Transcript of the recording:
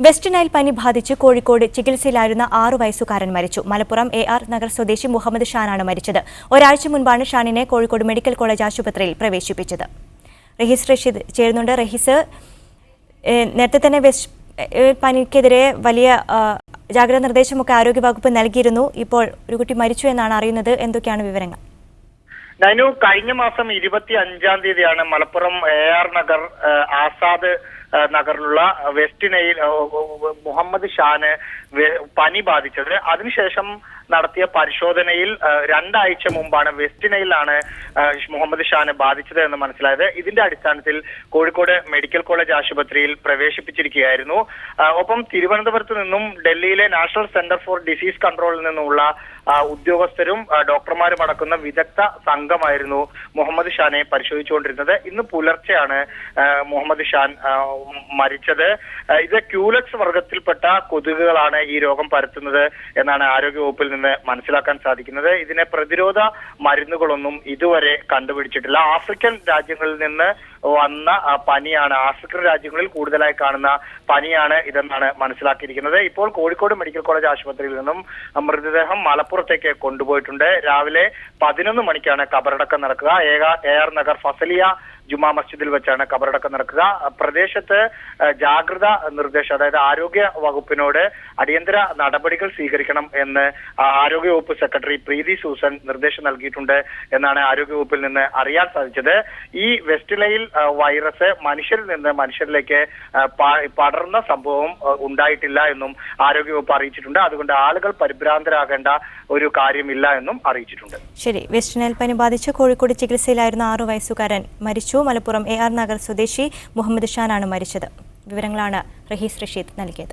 West Nile പനി ബാധിച്ച് കോഴിക്കോട് ചികിത്സയിലായിരുന്ന 6 വയസ്സുകാരൻ മരിച്ചു. മലപ്പുറം AR നഗർ സ്വദേശി മുഹമ്മദ് ഷാനാണ് മരിച്ചത്. ഒരാഴ്ച മുൻപാണ് ഷാനിനെ കോഴിക്കോട് മെഡിക്കൽ കോളേജ് ആശുപത്രിയിൽ പ്രവേശിപ്പിച്ചത്. റഹീസ് റഷീദ് ചേരുന്നുണ്ട്. റഹീസ്, നേരത്തെ തന്നെ വെസ്റ്റ് പനിക്കെതിരെ വലിയ ജാഗ്രതാ നിർദ്ദേശമൊക്കെ ആരോഗ്യവകുപ്പ് നൽകിയിരുന്നു. ഇപ്പോൾ ഒരു കുട്ടി മരിച്ചു എന്നാണ് അറിയുന്നത്. എന്തൊക്കെയാണ് വിവരങ്ങൾ? നൈനു, കഴിഞ്ഞ മാസം 25-ാം തീയതിയാണ് മലപ്പുറം AR നഗർ ആസാദ് നഗറിലുള്ള വെസ്റ്റ് നൈൽ മുഹമ്മദ് ഷാന് പനി ബാധിച്ചത്. അതിനുശേഷം നടത്തിയ പരിശോധനയിൽ 2 ആഴ്ച മുമ്പാണ് വെസ്റ്റ് നൈലാണ് മുഹമ്മദ് ഷാന് ബാധിച്ചത് എന്ന് മനസ്സിലായത്. ഇതിന്റെ അടിസ്ഥാനത്തിൽ കോഴിക്കോട് മെഡിക്കൽ കോളേജ് ആശുപത്രിയിൽ പ്രവേശിപ്പിച്ചിരിക്കുകയായിരുന്നു. ഒപ്പം തിരുവനന്തപുരത്ത് നിന്നും ഡൽഹിയിലെ നാഷണൽ സെന്റർ ഫോർ ഡിസീസ് കൺട്രോളിൽ നിന്നുമുള്ള ഉദ്യോഗസ്ഥരും ഡോക്ടർമാരും അടക്കുന്ന വിദഗ്ധ സംഘമായിരുന്നു മുഹമ്മദ് ഷാനെ പരിശോധിച്ചുകൊണ്ടിരുന്നത്. ഇന്ന് പുലർച്ചെയാണ് മുഹമ്മദ് ഷാൻ മരിച്ചത്. ഇത് ക്യൂലക്സ് വർഗത്തിൽപ്പെട്ട കൊതുകുകളാണ് ഈ രോഗം പരത്തുന്നത് എന്നാണ് ആരോഗ്യവകുപ്പിൽ നിന്ന് മനസ്സിലാക്കാൻ സാധിക്കുന്നത്. ഇതിനെ പ്രതിരോധ മരുന്നുകളൊന്നും ഇതുവരെ കണ്ടുപിടിച്ചിട്ടില്ല. ആഫ്രിക്കൻ രാജ്യങ്ങളിൽ നിന്ന് വന്ന പനിയാണ്, ആഫ്രിക്കൻ രാജ്യങ്ങളിൽ കൂടുതലായി കാണുന്ന പനിയാണ് ഇതെന്നാണ് മനസ്സിലാക്കിയിരിക്കുന്നത്. ഇപ്പോൾ കോഴിക്കോട് മെഡിക്കൽ കോളേജ് ആശുപത്രിയിൽ നിന്നും മൃതദേഹം മലപ്പുറത്തേക്ക് കൊണ്ടുപോയിട്ടുണ്ട്. രാവിലെ 11 മണിക്കാണ് കബറടക്കം നടക്കുക. AR നഗർ ഫസലിയ ജുമാ മസ്ജിദിൽ വെച്ചാണ് കബറടക്കം നടക്കുക. പ്രദേശത്ത് ജാഗ്രതാ നിർദ്ദേശം, അതായത് ആരോഗ്യ വകുപ്പിനോട് അടിയന്തര നടപടികൾ സ്വീകരിക്കണം എന്ന് ആരോഗ്യവകുപ്പ് സെക്രട്ടറി പ്രീതി സൂസൻ നിർദ്ദേശം നൽകിയിട്ടുണ്ട് എന്നാണ് ആരോഗ്യവകുപ്പിൽ നിന്ന് അറിയാൻ സാധിച്ചത്. ഈ വെസ്റ്റ് നൈൽ വൈറസ് മനുഷ്യരിൽ നിന്ന് മനുഷ്യരിലേക്ക് പടർന്ന സംഭവം ഉണ്ടായിട്ടില്ല എന്നും ആരോഗ്യവകുപ്പ് അറിയിച്ചിട്ടുണ്ട്. അതുകൊണ്ട് ആളുകൾ പരിഭ്രാന്തരാകേണ്ട ഒരു കാര്യമില്ല എന്നും അറിയിച്ചിട്ടുണ്ട്. ശരി, വെസ്റ്റ് നൈൽ പനി ബാധിച്ച് കോഴിക്കോട് ചികിത്സയിലായിരുന്ന 6 വയസ്സുകാരൻ മരിച്ചു. മലപ്പുറം AR നഗർ സ്വദേശി മുഹമ്മദ് ഷാനാണ് മരിച്ചത്. വിവരങ്ങളാണ് റഹീസ് റഷീദ് നൽകിയത്.